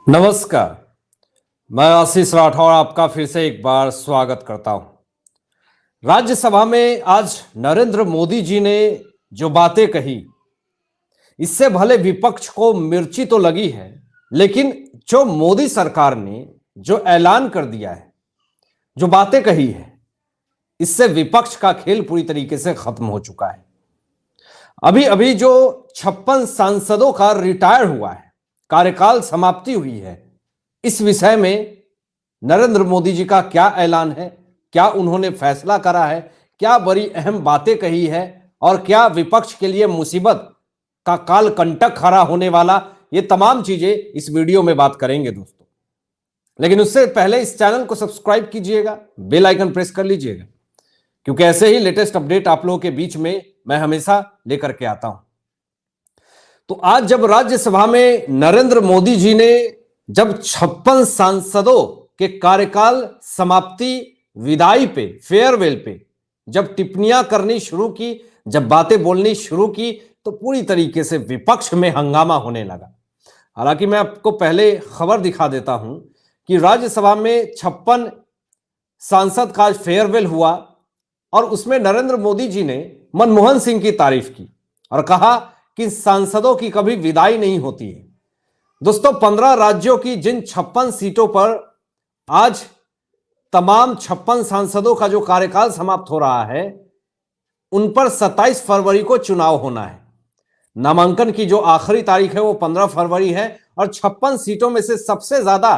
नमस्कार। मैं आशीष राठौर आपका फिर से एक बार स्वागत करता हूं। राज्यसभा में आज नरेंद्र मोदी जी ने जो बातें कही, इससे भले विपक्ष को मिर्ची तो लगी है, लेकिन जो मोदी सरकार ने जो ऐलान कर दिया है, जो बातें कही है, इससे विपक्ष का खेल पूरी तरीके से खत्म हो चुका है। अभी अभी जो 56 सांसदों का रिटायर हुआ है, कार्यकाल समाप्ति हुई है, इस विषय में नरेंद्र मोदी जी का क्या ऐलान है, क्या उन्होंने फैसला करा है, क्या बड़ी अहम बातें कही है और क्या विपक्ष के लिए मुसीबत का काल कंटक खड़ा होने वाला, ये तमाम चीजें इस वीडियो में बात करेंगे दोस्तों। लेकिन उससे पहले इस चैनल को सब्सक्राइब कीजिएगा, बेल आइकन प्रेस कर लीजिएगा, क्योंकि ऐसे ही लेटेस्ट अपडेट आप लोगों के बीच में मैं हमेशा लेकर के आता हूं। तो आज जब राज्यसभा में नरेंद्र मोदी जी ने जब 56 सांसदों के कार्यकाल समाप्ति विदाई पे, फेयरवेल पे जब टिप्पणियां करनी शुरू की, जब बातें बोलनी शुरू की, तो पूरी तरीके से विपक्ष में हंगामा होने लगा। हालांकि मैं आपको पहले खबर दिखा देता हूं कि राज्यसभा में 56 सांसद का फेयरवेल हुआ और उसमें नरेंद्र मोदी जी ने मनमोहन सिंह की तारीफ की और कहा कि सांसदों की कभी विदाई नहीं होती है। दोस्तों, 15 राज्यों की जिन 56 सीटों पर आज तमाम 56 सांसदों का जो कार्यकाल समाप्त हो रहा है, उन पर 27 फरवरी को चुनाव होना है। नामांकन की जो आखिरी तारीख है वो 15 फरवरी है और 56 सीटों में से सबसे ज्यादा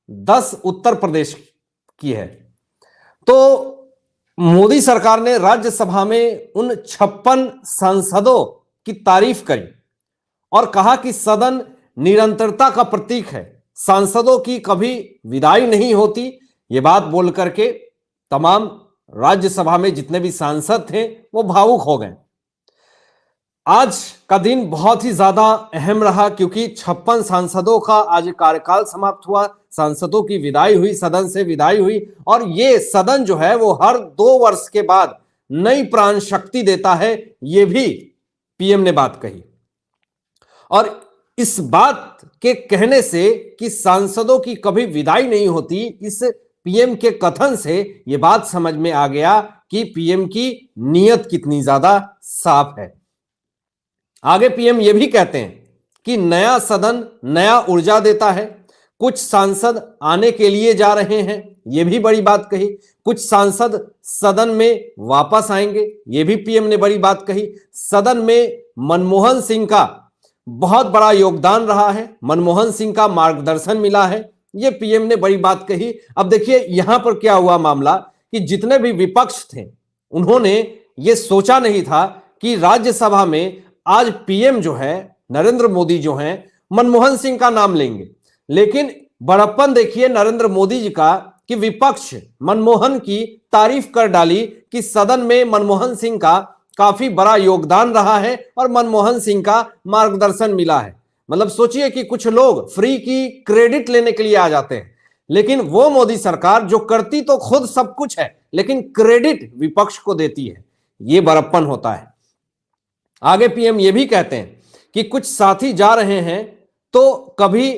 10 उत्तर प्रदेश की है। तो मोदी सरकार ने राज्यसभा में उन 56 सांसदों की तारीफ करी और कहा कि सदन निरंतरता का प्रतीक है, सांसदों की कभी विदाई नहीं होती। ये बात बोल करके तमाम राज्यसभा में जितने भी सांसद थे वो भावुक हो गए। आज का दिन बहुत ही ज्यादा अहम रहा क्योंकि 56 सांसदों का आज कार्यकाल समाप्त हुआ, सांसदों की विदाई हुई, सदन से विदाई हुई और ये सदन जो है वो हर 2 वर्ष के बाद नई प्राण शक्ति देता है, ये भी पीएम ने बात कही। और इस बात के कहने से कि सांसदों की कभी विदाई नहीं होती, इस पीएम के कथन से यह बात समझ में आ गया कि पीएम की नीयत कितनी ज्यादा साफ है। आगे पीएम यह भी कहते हैं कि नया सदन नया ऊर्जा देता है, कुछ सांसद आने के लिए जा रहे हैं, यह भी बड़ी बात कही। कुछ सांसद सदन में वापस आएंगे, यह भी पीएम ने बड़ी बात कही। सदन में मनमोहन सिंह का बहुत बड़ा योगदान रहा है, मनमोहन सिंह का मार्गदर्शन मिला है, यह पीएम ने बड़ी बात कही। अब देखिए यहां पर क्या हुआ मामला कि जितने भी विपक्ष थे उन्होंने यह सोचा नहीं था कि राज्यसभा में आज पीएम जो है, नरेंद्र मोदी जो हैं, मनमोहन सिंह का नाम लेंगे। लेकिन बड़प्पन देखिए नरेंद्र मोदी जी का कि विपक्ष मनमोहन की तारीफ कर डाली कि सदन में मनमोहन सिंह का काफी बड़ा योगदान रहा है और मनमोहन सिंह का मार्गदर्शन मिला है। मतलब सोचिए कि कुछ लोग फ्री की क्रेडिट लेने के लिए आ जाते हैं, लेकिन वो मोदी सरकार जो करती तो खुद सब कुछ है लेकिन क्रेडिट विपक्ष को देती है, ये बड़प्पन होता है। आगे पीएम ये भी कहते हैं कि कुछ साथी जा रहे हैं तो कभी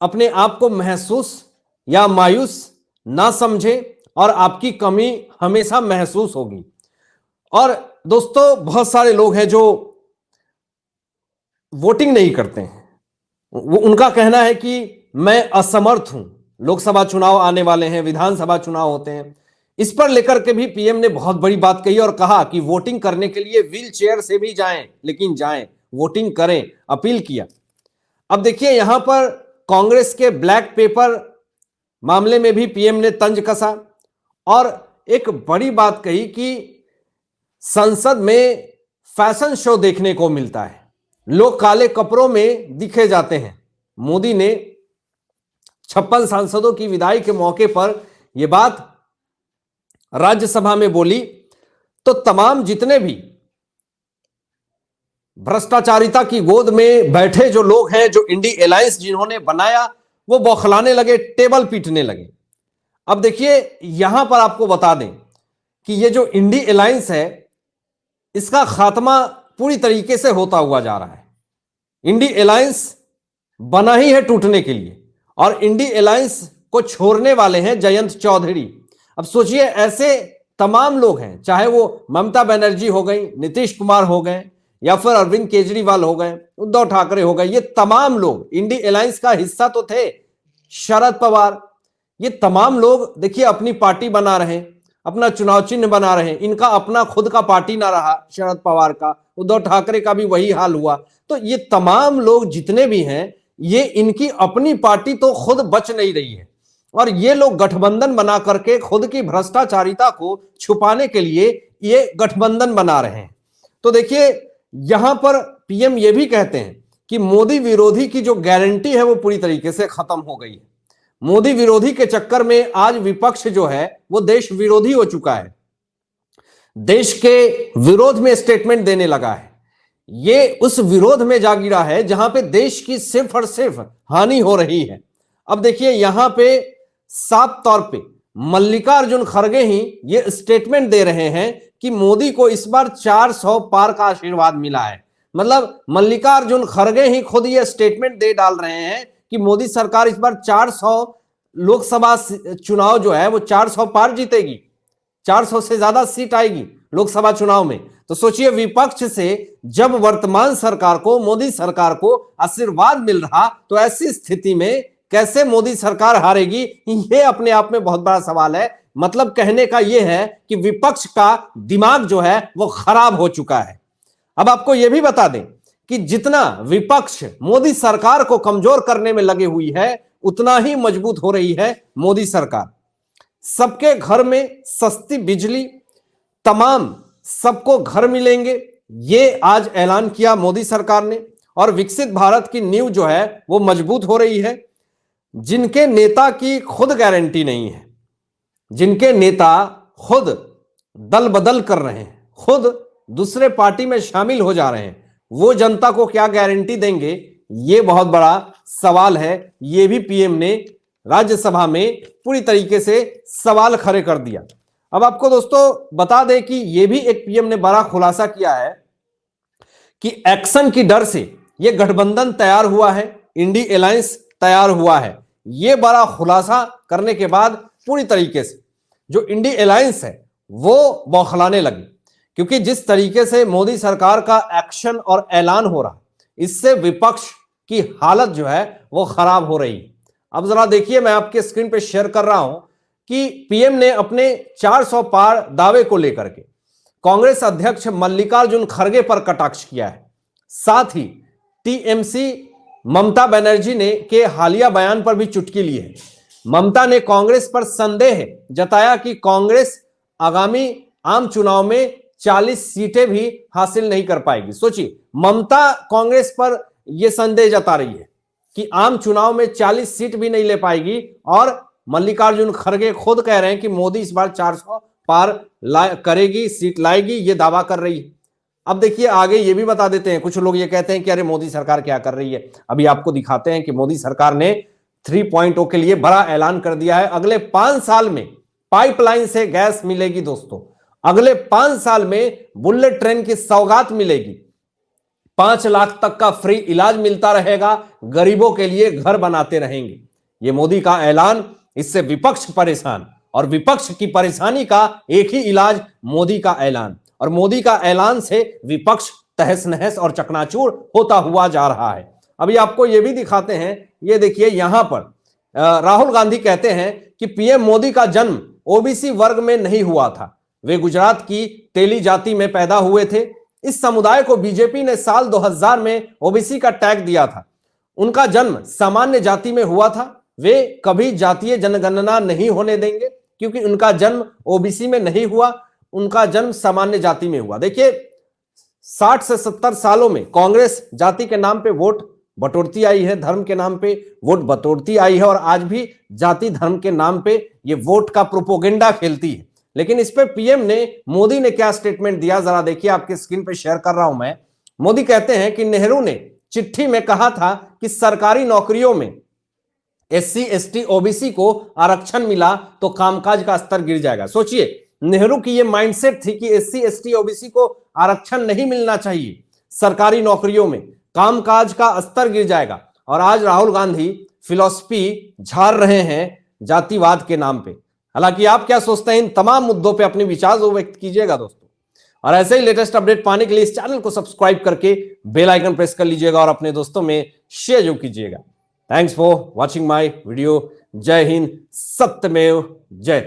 अपने आप को महसूस या मायूस ना समझे और आपकी कमी हमेशा महसूस होगी। और दोस्तों, बहुत सारे लोग हैं जो वोटिंग नहीं करते हैं, वो उनका कहना है कि मैं असमर्थ हूं, लोकसभा चुनाव आने वाले हैं, विधानसभा चुनाव होते हैं, इस पर लेकर के भी पीएम ने बहुत बड़ी बात कही और कहा कि वोटिंग करने के लिए व्हील चेयर से भी जाएं, लेकिन जाएं, वोटिंग करें, अपील किया। अब देखिए यहां पर कांग्रेस के ब्लैक पेपर मामले में भी पीएम ने तंज कसा और एक बड़ी बात कही कि संसद में फैशन शो देखने को मिलता है, लोग काले कपड़ों में दिखे जाते हैं। मोदी ने 56 सांसदों की विदाई के मौके पर यह बात राज्यसभा में बोली तो तमाम जितने भी भ्रष्टाचारिता की गोद में बैठे जो लोग हैं, जो इंडी अलायंस जिन्होंने बनाया, वो बौखलाने लगे, टेबल पीटने लगे। अब देखिए यहां पर आपको बता दें कि ये जो इंडी अलायंस है, इसका खात्मा पूरी तरीके से होता हुआ जा रहा है। इंडी अलायंस बना ही है टूटने के लिए, और इंडी अलायंस को छोड़ने वाले हैं जयंत चौधरी। अब सोचिए, ऐसे तमाम लोग हैं, चाहे वो ममता बनर्जी हो गई, नीतीश कुमार हो गए, या फिर अरविंद केजरीवाल हो गए, उद्धव ठाकरे हो गए, ये तमाम लोग इंडी अलायंस का हिस्सा तो थे। शरद पवार, ये तमाम लोग देखिए अपनी पार्टी बना रहे हैं, अपना चुनाव चिन्ह बना रहे हैं। इनका अपना खुद का पार्टी ना रहा, शरद पवार का, उद्धव ठाकरे का भी वही हाल हुआ। तो ये तमाम लोग जितने भी हैं, ये इनकी अपनी पार्टी तो खुद बच नहीं रही है, और ये लोग गठबंधन बना करके खुद की भ्रष्टाचारिता को छुपाने के लिए ये गठबंधन बना रहे हैं। तो देखिए, यहां पर पीएम ये भी कहते हैं कि मोदी विरोधी की जो गारंटी है वो पूरी तरीके से खत्म हो गई है। मोदी विरोधी के चक्कर में आज विपक्ष जो है वो देश विरोधी हो चुका है, देश के विरोध में स्टेटमेंट देने लगा है। ये उस विरोध में जा गिरा है जहां पे देश की सिर्फ और सिर्फ हानि हो रही है। अब देखिए, यहां पे साफ तौर पे मल्लिकार्जुन खड़गे ही ये स्टेटमेंट दे रहे हैं कि मोदी को इस बार 400 पार का आशीर्वाद मिला है। मतलब मल्लिकार्जुन खड़गे ही खुद ये स्टेटमेंट दे डाल रहे हैं कि मोदी सरकार इस बार 400 लोकसभा चुनाव जो है वो 400 पार जीतेगी, 400 से ज्यादा सीट आएगी लोकसभा चुनाव में। तो सोचिए, विपक्ष से जब वर्तमान सरकार को, मोदी सरकार को आशीर्वाद मिल रहा, तो ऐसी स्थिति में कैसे मोदी सरकार हारेगी, ये अपने आप में बहुत बड़ा सवाल है। मतलब कहने का यह है कि विपक्ष का दिमाग जो है वो खराब हो चुका है। अब आपको यह भी बता दें कि जितना विपक्ष मोदी सरकार को कमजोर करने में लगे हुई है, उतना ही मजबूत हो रही है मोदी सरकार। सबके घर में सस्ती बिजली, तमाम सबको घर मिलेंगे, ये आज ऐलान किया मोदी सरकार ने, और विकसित भारत की नींव जो है वो मजबूत हो रही है। जिनके नेता की खुद गारंटी नहीं है, जिनके नेता खुद दल बदल कर रहे हैं, खुद दूसरे पार्टी में शामिल हो जा रहे हैं, वो जनता को क्या गारंटी देंगे, ये बहुत बड़ा सवाल है। ये भी पीएम ने राज्यसभा में पूरी तरीके से सवाल खड़े कर दिया। अब आपको दोस्तों बता दें कि यह भी एक पीएम ने बड़ा खुलासा किया है कि एक्शन की डर से यह गठबंधन तैयार हुआ है, इंडी अलायंस तैयार हुआ है। यह बड़ा खुलासा करने के बाद पूरी तरीके से जो इंडी अलायंस है वो बौखलाने लगी, क्योंकि जिस तरीके से मोदी सरकार का एक्शन और ऐलान हो रहा, इससे विपक्ष की हालत जो है वो खराब हो रही है। अब जरा देखिए, मैं आपके स्क्रीन पे शेयर कर रहा हूं कि पीएम ने अपने 400 पार दावे को लेकर के कांग्रेस अध्यक्ष मल्लिकार्जुन खड़गे पर कटाक्ष किया है। साथ ही टीएमसी ममता बनर्जी ने के हालिया बयान पर भी चुटकी ली है। ममता ने कांग्रेस पर संदेह जताया कि कांग्रेस आगामी आम चुनाव में 40 सीटें भी हासिल नहीं कर पाएगी। सोचिए, ममता कांग्रेस पर यह संदेह जता रही है कि आम चुनाव में 40 सीट भी नहीं ले पाएगी, और मल्लिकार्जुन खड़गे खुद कह रहे हैं कि मोदी इस बार 400 पार करेगी, सीट लाएगी, ये दावा कर रही है। अब देखिए आगे ये भी बता देते हैं, कुछ लोग ये कहते हैं कि अरे मोदी सरकार क्या कर रही है। अभी आपको दिखाते हैं कि मोदी सरकार ने 3.0 के लिए बड़ा ऐलान कर दिया है। अगले 5 साल में पाइपलाइन से गैस मिलेगी दोस्तों, अगले 5 साल में बुलेट ट्रेन की सौगात मिलेगी, 5 लाख तक का फ्री इलाज मिलता रहेगा, गरीबों के लिए घर बनाते रहेंगे। ये मोदी का ऐलान, इससे विपक्ष परेशान, और विपक्ष की परेशानी का एक ही इलाज मोदी का ऐलान, और मोदी का ऐलान से विपक्ष तहस नहस और चकनाचूर होता हुआ जा रहा है। अभी आपको यह भी दिखाते हैं, ये देखिए यहां पर राहुल गांधी कहते हैं कि पीएम मोदी का जन्म ओबीसी वर्ग में नहीं हुआ था, वे गुजरात की तेली जाति में पैदा हुए थे। इस समुदाय को बीजेपी ने साल 2000 में ओबीसी का टैग दिया था। उनका जन्म सामान्य जाति में हुआ था, वे कभी जातीय जनगणना नहीं होने देंगे, क्योंकि उनका जन्म ओबीसी में नहीं हुआ, उनका जन्म सामान्य जाति में हुआ। देखिए 60 से 70 सालों में कांग्रेस जाति के नाम पे वोट बटोरती आई है, धर्म के नाम पे वोट बटोरती आई है, और आज भी जाति धर्म के नाम पे ये वोट का प्रोपोगेंडा खेलती है। लेकिन इस पे पीएम ने, मोदी ने क्या स्टेटमेंट दिया, जरा देखिए, आपके स्क्रीन पे शेयर कर रहा हूं मैं। मोदी कहते हैं कि नेहरू ने चिट्ठी में कहा था कि सरकारी नौकरियों में एससी एसटी ओबीसी को आरक्षण मिला तो कामकाज का स्तर गिर जाएगा। सोचिए, नेहरू की ये माइंडसेट थी कि एससी एसटी ओबीसी को आरक्षण नहीं मिलना चाहिए, सरकारी नौकरियों में कामकाज का स्तर गिर जाएगा। और आज राहुल गांधी फिलॉसफी झाड़ रहे हैं जातिवाद के नाम पे। हालांकि आप क्या सोचते हैं इन तमाम मुद्दों पे अपने विचार व्यक्त कीजिएगा दोस्तों। और ऐसे ही लेटेस्ट अपडेट पाने के लिए इस चैनल को सब्सक्राइब करके बेल आइकन प्रेस कर लीजिएगा और अपने दोस्तों में शेयर जो कीजिएगा। Thanks for watching my video. जय हिंद, सत्यमेव जयते।